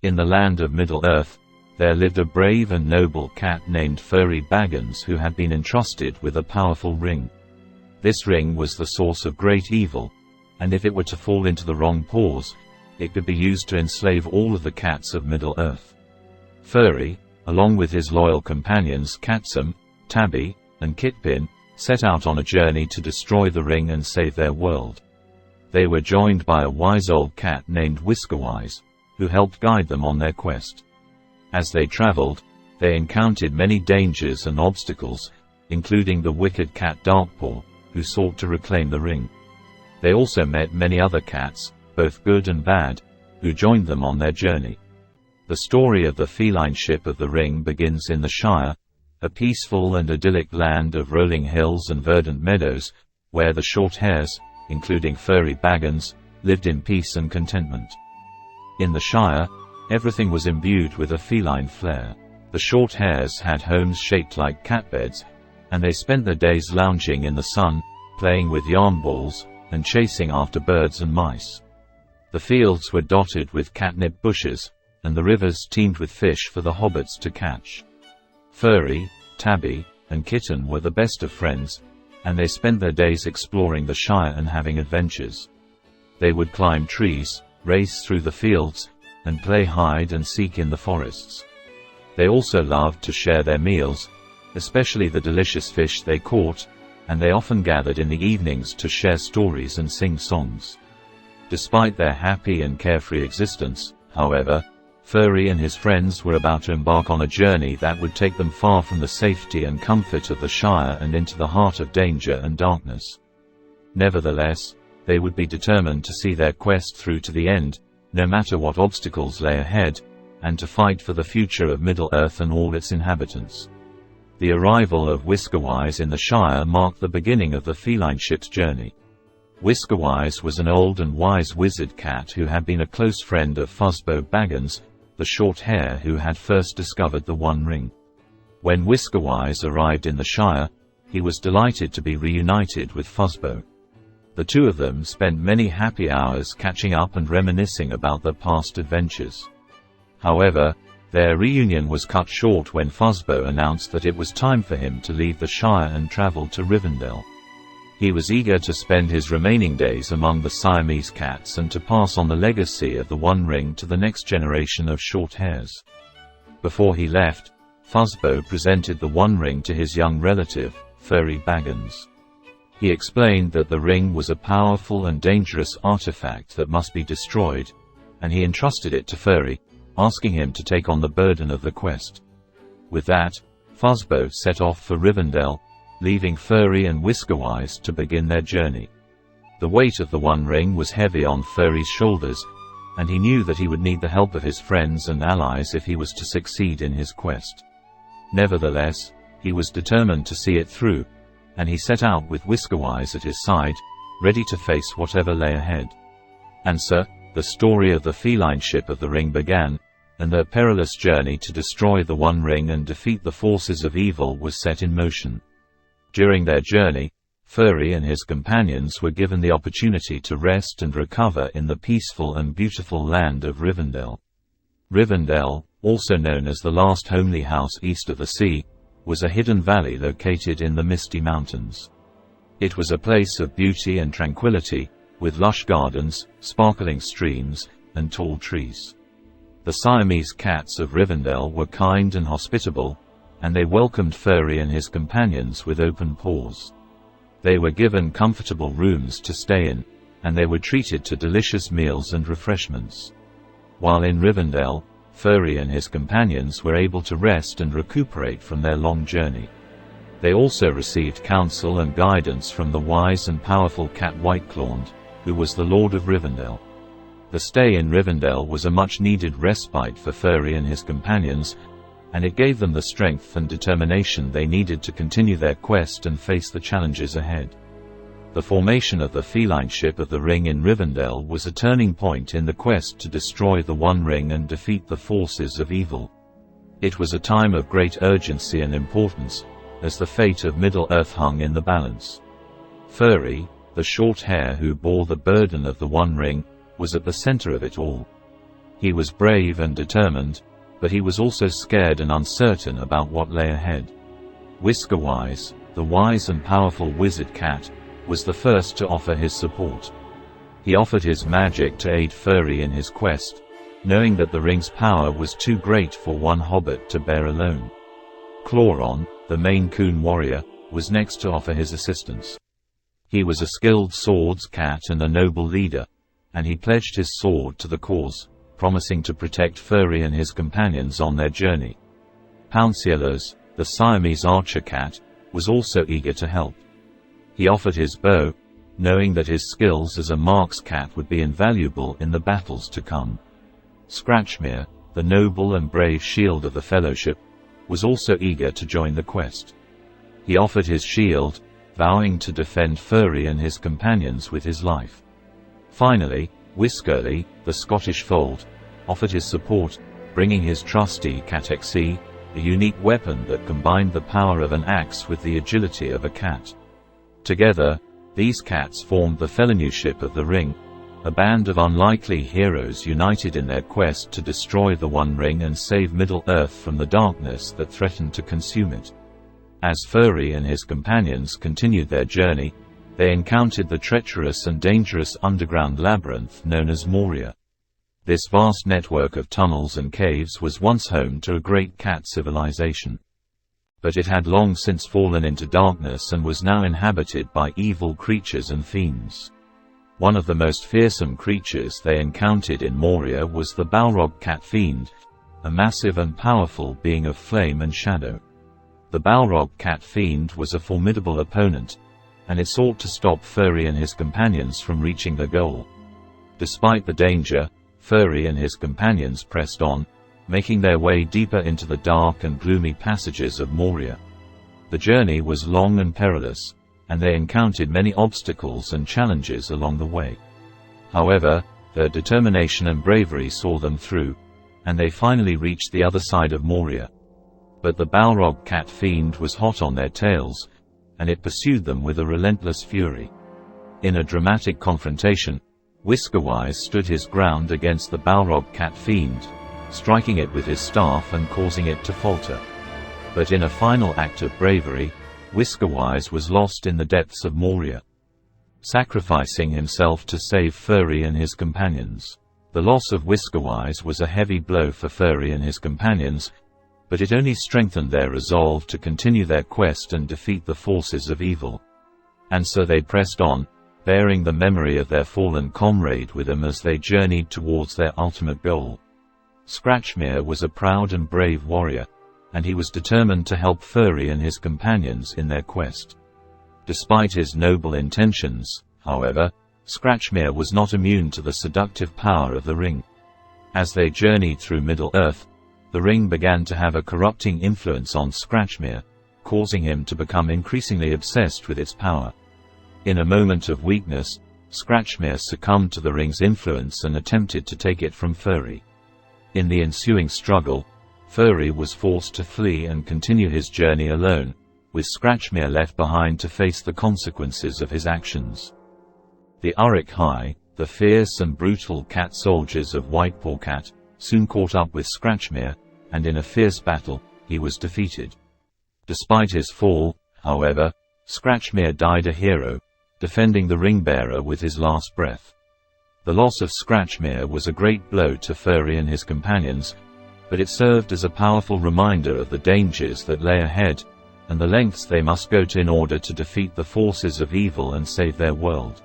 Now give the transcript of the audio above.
In the land of Middle-earth, there lived a brave and noble cat named Furry Baggins who had been entrusted with a powerful ring. This ring was the source of great evil, and if it were to fall into the wrong paws, it could be used to enslave all of the cats of Middle-earth. Furry, along with his loyal companions Katsum, Tabby, and Kitpin, set out on a journey to destroy the ring and save their world. They were joined by a wise old cat named Whiskerwise, who helped guide them on their quest. As they traveled, they encountered many dangers and obstacles, including the wicked cat Darkpaw, who sought to reclaim the ring. They also met many other cats, both good and bad, who joined them on their journey. The story of the feline ship of the ring begins in the Shire, a peaceful and idyllic land of rolling hills and verdant meadows, where the short hairs, including Furry Baggins, lived in peace and contentment. In the Shire, everything was imbued with a feline flair. The short hairs had homes shaped like cat beds, and they spent their days lounging in the sun, playing with yarn balls, and chasing after birds and mice. The fields were dotted with catnip bushes, and the rivers teemed with fish for the hobbits to catch. Furry, Tabby, and Kitten were the best of friends, and they spent their days exploring the Shire and having adventures. They would climb trees, race through the fields, and play hide and seek in the forests. They also loved to share their meals, especially the delicious fish they caught, and they often gathered in the evenings to share stories and sing songs. Despite their happy and carefree existence, however, Furry and his friends were about to embark on a journey that would take them far from the safety and comfort of the Shire and into the heart of danger and darkness. Nevertheless, they would be determined to see their quest through to the end, no matter what obstacles lay ahead, and to fight for the future of Middle-earth and all its inhabitants. The arrival of Whiskerwise in the Shire marked the beginning of the feline ship's journey. Whiskerwise was an old and wise wizard cat who had been a close friend of Fuzbo Baggins, the short hair who had first discovered the One Ring. When Whiskerwise arrived in the Shire, he was delighted to be reunited with Fuzbo. The two of them spent many happy hours catching up and reminiscing about their past adventures. However, their reunion was cut short when Fuzbo announced that it was time for him to leave the Shire and travel to Rivendell. He was eager to spend his remaining days among the Siamese cats and to pass on the legacy of the One Ring to the next generation of short hairs. Before he left, Fuzbo presented the One Ring to his young relative, Furry Baggins. He explained that the ring was a powerful and dangerous artifact that must be destroyed, and he entrusted it to Furry, asking him to take on the burden of the quest. With that, Fuzbo set off for Rivendell, leaving Furry and Whiskerwise to begin their journey. The weight of the One Ring was heavy on Furry's shoulders, and he knew that he would need the help of his friends and allies if he was to succeed in his quest. Nevertheless, he was determined to see it through, and he set out with Whiskerwise at his side, ready to face whatever lay ahead. And so, the story of the feline ship of the ring began, and their perilous journey to destroy the One Ring and defeat the forces of evil was set in motion. During their journey, Furry and his companions were given the opportunity to rest and recover in the peaceful and beautiful land of Rivendell. Rivendell, also known as the last homely house east of the sea, was a hidden valley located in the Misty Mountains. It was a place of beauty and tranquility, with lush gardens, sparkling streams, and tall trees. The Siamese cats of Rivendell were kind and hospitable, and they welcomed Furry and his companions with open paws. They were given comfortable rooms to stay in, and they were treated to delicious meals and refreshments. While in Rivendell, Furry and his companions were able to rest and recuperate from their long journey. They also received counsel and guidance from the wise and powerful cat Whiteclawed, who was the Lord of Rivendell. The stay in Rivendell was a much-needed respite for Furry and his companions, and it gave them the strength and determination they needed to continue their quest and face the challenges ahead. The formation of the feline ship of the ring in Rivendell was a turning point in the quest to destroy the One Ring and defeat the forces of evil. It was a time of great urgency and importance, as the fate of Middle-earth hung in the balance. Furry, the short hair who bore the burden of the One Ring, was at the center of it all. He was brave and determined, but he was also scared and uncertain about what lay ahead. Whiskerwise, the wise and powerful wizard cat, was the first to offer his support. He offered his magic to aid Furry in his quest, knowing that the ring's power was too great for one hobbit to bear alone. Clawron, the Maine Coon warrior, was next to offer his assistance. He was a skilled swords cat and a noble leader, and he pledged his sword to the cause, promising to protect Furry and his companions on their journey. Pouncillers, the Siamese archer cat, was also eager to help. He offered his bow, knowing that his skills as a marks cat would be invaluable in the battles to come. Scratchmere, the noble and brave shield of the Fellowship, was also eager to join the quest. He offered his shield, vowing to defend Furry and his companions with his life. Finally, Whiskerly, the Scottish fold, offered his support, bringing his trusty catexie, a unique weapon that combined the power of an axe with the agility of a cat. Together, these cats formed the Felineship of the Ring, a band of unlikely heroes united in their quest to destroy the One Ring and save Middle-earth from the darkness that threatened to consume it. As Furry and his companions continued their journey, they encountered the treacherous and dangerous underground labyrinth known as Moria. This vast network of tunnels and caves was once home to a great cat civilization. But it had long since fallen into darkness and was now inhabited by evil creatures and fiends. One of the most fearsome creatures they encountered in Moria was the Balrog cat fiend, a massive and powerful being of flame and shadow. The Balrog cat fiend was a formidable opponent, and it sought to stop Furry and his companions from reaching their goal. Despite the danger, Furry and his companions pressed on, making their way deeper into the dark and gloomy passages of Moria. The journey was long and perilous, and they encountered many obstacles and challenges along the way. However, their determination and bravery saw them through, and they finally reached the other side of Moria. But the Balrog cat fiend was hot on their tails, and it pursued them with a relentless fury. In a dramatic confrontation, Whiskerwise stood his ground against the Balrog cat fiend, striking it with his staff and causing it to falter. But in a final act of bravery, Whiskerwise was lost in the depths of Moria, sacrificing himself to save Furry and his companions. The loss of Whiskerwise was a heavy blow for Furry and his companions, but it only strengthened their resolve to continue their quest and defeat the forces of evil. And so they pressed on, bearing the memory of their fallen comrade with them as they journeyed towards their ultimate goal. Scratchmere was a proud and brave warrior, and he was determined to help Furry and his companions in their quest. Despite his noble intentions, however, Scratchmere was not immune to the seductive power of the ring. As they journeyed through Middle-earth, the ring began to have a corrupting influence on Scratchmere, causing him to become increasingly obsessed with its power. In a moment of weakness, Scratchmere succumbed to the ring's influence and attempted to take it from Furry. In the ensuing struggle, Furry was forced to flee and continue his journey alone, with Scratchmere left behind to face the consequences of his actions. The Uruk-hai, the fierce and brutal cat soldiers of Whitepaw Cat, soon caught up with Scratchmere, and in a fierce battle, he was defeated. Despite his fall, however, Scratchmere died a hero, defending the ring-bearer with his last breath. The loss of Scratchmere was a great blow to Furry and his companions, but it served as a powerful reminder of the dangers that lay ahead, and the lengths they must go to in order to defeat the forces of evil and save their world.